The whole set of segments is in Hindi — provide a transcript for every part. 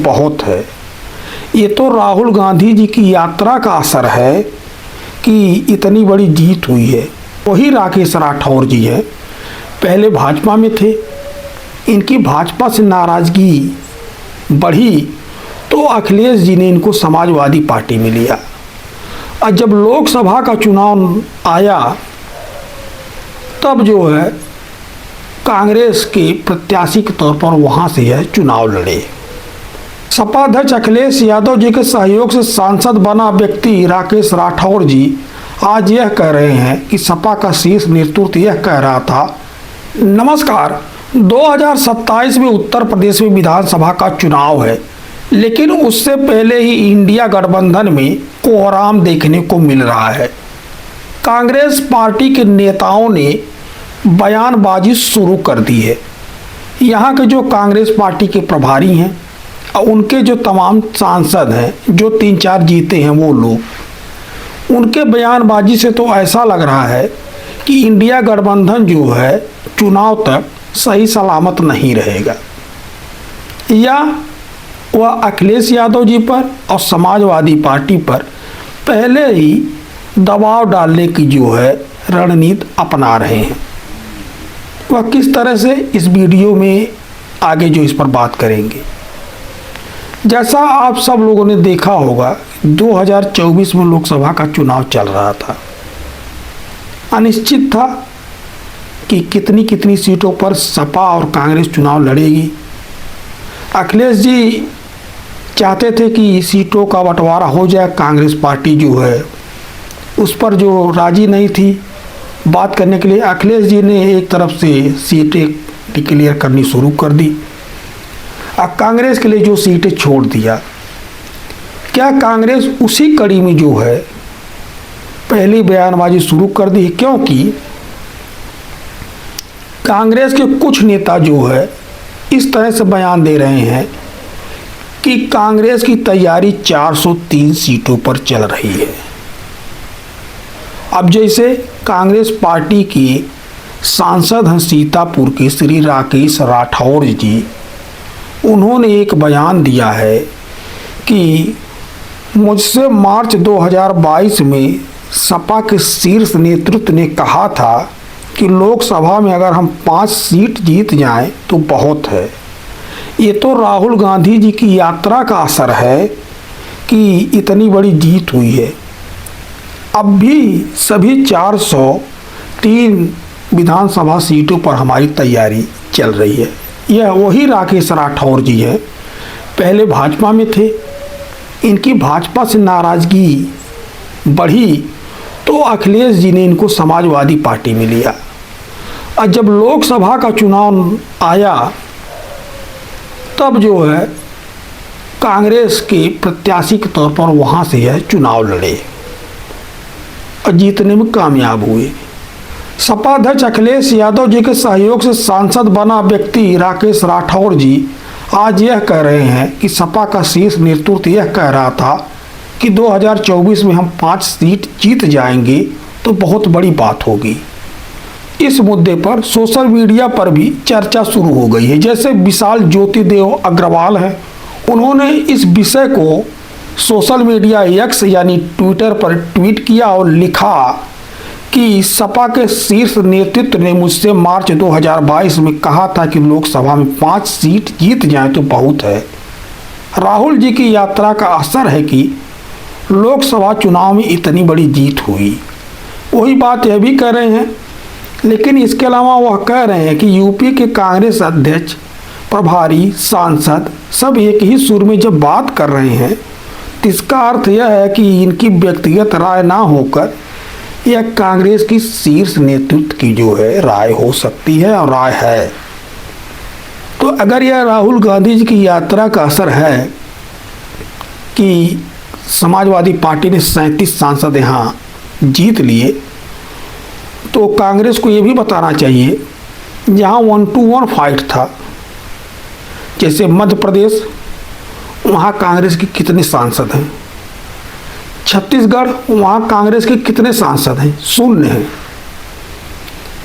बहुत है। ये तो राहुल गांधी जी की यात्रा का असर है कि इतनी बड़ी जीत हुई है। वही राकेश राठौर जी हैं, पहले भाजपा में थे, इनकी भाजपा से नाराजगी बढ़ी तो अखिलेश जी ने इनको समाजवादी पार्टी में लिया। और जब लोकसभा का चुनाव आया तब जो है कांग्रेस के प्रत्याशी के तौर पर वहां से यह चुनाव लड़े। सपा अध्यक्ष अखिलेश यादव जी के सहयोग से सांसद बना व्यक्ति राकेश राठौर जी आज यह कह रहे हैं कि सपा का शीर्ष नेतृत्व यह कह रहा था। नमस्कार, 2027 में उत्तर प्रदेश में विधानसभा का चुनाव है, लेकिन उससे पहले ही इंडिया गठबंधन में कोहराम देखने को मिल रहा है। कांग्रेस पार्टी के नेताओं ने बयानबाजी शुरू कर दी है। यहाँ के जो कांग्रेस पार्टी के प्रभारी हैं और उनके जो तमाम सांसद हैं जो 3-4 जीते हैं वो लोग, उनके बयानबाजी से तो ऐसा लग रहा है कि इंडिया गठबंधन जो है चुनाव तक सही सलामत नहीं रहेगा, या वह अखिलेश यादव जी पर और समाजवादी पार्टी पर पहले ही दबाव डालने की जो है रणनीति अपना रहे हैं। वह किस तरह से, इस वीडियो में आगे जो इस पर बात करेंगे। जैसा आप सब लोगों ने देखा होगा, 2024 में लोकसभा का चुनाव चल रहा था। अनिश्चित था कि कितनी कितनी सीटों पर सपा और कांग्रेस चुनाव लड़ेगी। अखिलेश जी चाहते थे कि सीटों का बंटवारा हो जाए। कांग्रेस पार्टी जो है उस पर जो राजी नहीं थी बात करने के लिए, अखिलेश जी ने एक तरफ से सीटें डिक्लेयर करनी शुरू कर दी और कांग्रेस के लिए जो सीटें छोड़ दिया। क्या कांग्रेस उसी कड़ी में जो है पहली बयानबाजी शुरू कर दी, क्योंकि कांग्रेस के कुछ नेता जो है इस तरह से बयान दे रहे हैं कि कांग्रेस की तैयारी 403 सीटों पर चल रही है। अब जैसे कांग्रेस पार्टी के सांसद हैं सीतापुर के श्री राकेश राठौर जी, उन्होंने एक बयान दिया है कि मुझसे मार्च 2022 में सपा के शीर्ष नेतृत्व ने कहा था कि लोकसभा में अगर हम 5 सीट जीत जाएं तो बहुत है। ये तो राहुल गांधी जी की यात्रा का असर है कि इतनी बड़ी जीत हुई है। अब भी सभी 403 विधानसभा सीटों पर हमारी तैयारी चल रही है। यह वही राकेश राठौर जी हैं, पहले भाजपा में थे, इनकी भाजपा से नाराजगी बढ़ी तो अखिलेश जी ने इनको समाजवादी पार्टी में लिया। और जब लोकसभा का चुनाव आया तब जो है कांग्रेस के प्रत्याशी के तौर पर वहां से यह चुनाव लड़े और जीतने में कामयाब हुए। सपा अध्यक्ष अखिलेश यादव जी के सहयोग से सांसद बना व्यक्ति राकेश राठौर जी आज यह कह रहे हैं कि सपा का शीर्ष नेतृत्व यह कह रहा था कि 2024 में हम 5 सीट जीत जाएंगे तो बहुत बड़ी बात होगी। इस मुद्दे पर सोशल मीडिया पर भी चर्चा शुरू हो गई है। जैसे विशाल ज्योतिदेव अग्रवाल हैं, उन्होंने इस विषय को सोशल मीडिया एक्स यानी ट्विटर पर ट्वीट किया और लिखा कि सपा के शीर्ष नेतृत्व ने मुझसे मार्च 2022 में कहा था कि लोकसभा में 5 सीट जीत जाएं तो बहुत है। राहुल जी की यात्रा का असर है कि लोकसभा चुनाव में इतनी बड़ी जीत हुई। वही बात यह भी कह रहे हैं, लेकिन इसके अलावा वह कह रहे हैं कि यूपी के कांग्रेस अध्यक्ष, प्रभारी, सांसद सब एक ही सुर में जब बात कर रहे हैं तो इसका अर्थ यह है कि इनकी व्यक्तिगत राय ना होकर यह कांग्रेस की शीर्ष नेतृत्व की जो है राय हो सकती है और राय है। तो अगर यह राहुल गांधी जी की यात्रा का असर है कि समाजवादी पार्टी ने 37 सांसद यहाँ जीत लिए, तो कांग्रेस को ये भी बताना चाहिए जहाँ 1 to 1 फाइट था, जैसे मध्य प्रदेश, वहाँ कांग्रेस के कितने सांसद हैं, छत्तीसगढ़, वहाँ कांग्रेस के कितने सांसद हैं, 0 हैं।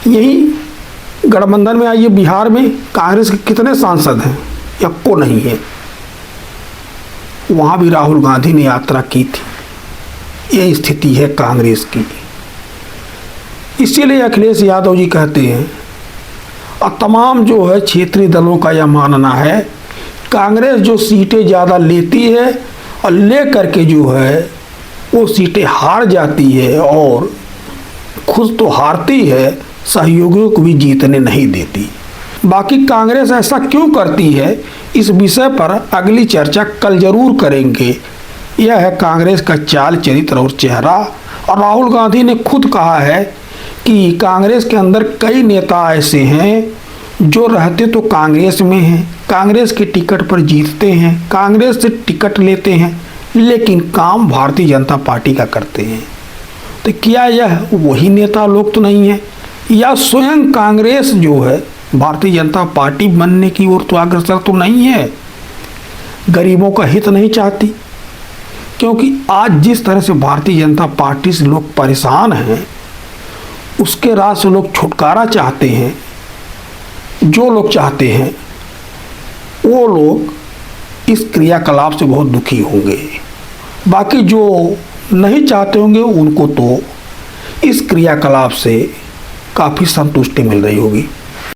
यही गठबंधन में आइए बिहार में कांग्रेस के कितने सांसद हैं, या को नहीं है। वहाँ भी राहुल गांधी ने यात्रा की थी। ये स्थिति है कांग्रेस की। इसीलिए अखिलेश यादव जी कहते हैं, और तमाम जो है क्षेत्रीय दलों का यह मानना है, कांग्रेस जो सीटें ज़्यादा लेती है और ले करके जो है वो सीटें हार जाती है और खुद तो हारती है, सहयोगियों को भी जीतने नहीं देती। बाकी कांग्रेस ऐसा क्यों करती है, इस विषय पर अगली चर्चा कल जरूर करेंगे। यह है कांग्रेस का चाल चरित्र और चेहरा। और राहुल गांधी ने खुद कहा है कि कांग्रेस के अंदर कई नेता ऐसे हैं जो रहते तो कांग्रेस में हैं, कांग्रेस के टिकट पर जीतते हैं, कांग्रेस से टिकट लेते हैं, लेकिन काम भारतीय जनता पार्टी का करते हैं। तो क्या यह वही नेता लोग तो नहीं है, या स्वयं कांग्रेस जो है भारतीय जनता पार्टी बनने की ओर तो अग्रसर तो नहीं है, गरीबों का हित नहीं चाहती? क्योंकि आज जिस तरह से भारतीय जनता पार्टी से लोग परेशान हैं, उसके राज से लोग छुटकारा चाहते हैं। जो लोग चाहते हैं वो लोग इस क्रियाकलाप से बहुत दुखी होंगे। बाकी जो नहीं चाहते होंगे उनको तो इस क्रियाकलाप से काफ़ी संतुष्टि मिल रही होगी।